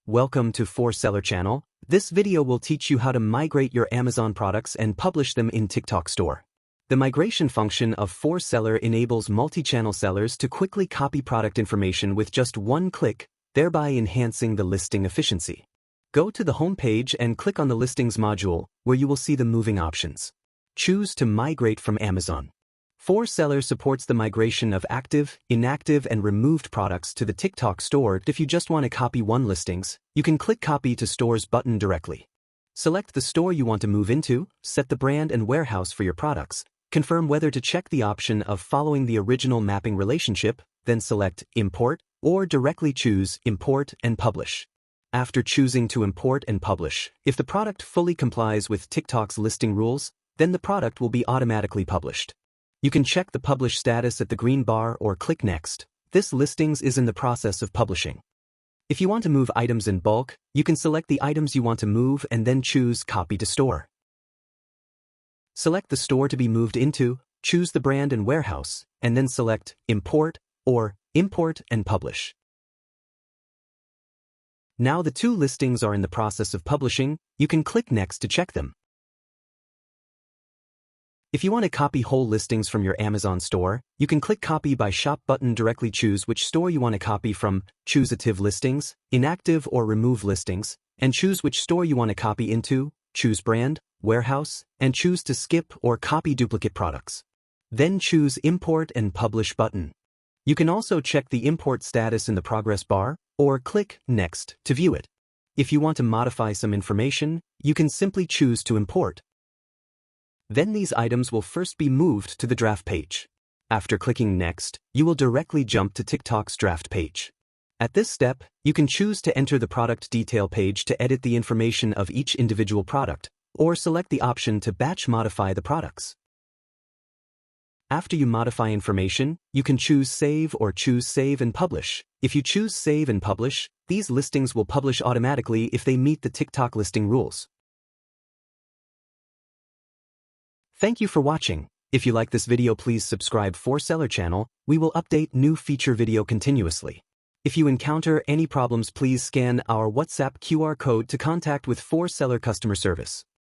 Welcome to For Seller channel. This video will teach you how to migrate your Amazon products and publish them in TikTok Store. The migration function of For Seller enables multi-channel sellers to quickly copy product information with just one click, thereby enhancing the listing efficiency. Go to the home page and click on the Listings module, where you will see the moving options. Choose to migrate from Amazon. For Seller supports the migration of active, inactive, and removed products to the TikTok Store. If you just want to copy one listings, you can click Copy to Stores button directly. Select the store you want to move into, set the brand and warehouse for your products, confirm whether to check the option of following the original mapping relationship, then select Import, or directly choose Import and Publish. After choosing to import and publish, if the product fully complies with TikTok's listing rules, then the product will be automatically published. You can check the publish status at the green bar or click Next. This listings is in the process of publishing. If you want to move items in bulk, you can select the items you want to move and then choose Copy to Store. Select the store to be moved into, choose the brand and warehouse, and then select Import or Import and Publish. Now the two listings are in the process of publishing, you can click Next to check them. If you want to copy whole listings from your Amazon store, you can click Copy by Shop button, directly choose which store you want to copy from, choose Active Listings, Inactive or Remove Listings, and choose which store you want to copy into, choose Brand, Warehouse, and choose to skip or copy duplicate products. Then choose Import and Publish button. You can also check the import status in the progress bar, or click Next to view it. If you want to modify some information, you can simply choose to import. Then these items will first be moved to the draft page. After clicking Next, you will directly jump to TikTok's draft page. At this step, you can choose to enter the product detail page to edit the information of each individual product, or select the option to batch modify the products. After you modify information, you can choose Save or choose Save and Publish. If you choose Save and Publish, these listings will publish automatically if they meet the TikTok listing rules. Thank you for watching. If you like this video, please subscribe For Seller channel. We will update new feature video continuously. If you encounter any problems, please scan our WhatsApp QR code to contact with For Seller customer service.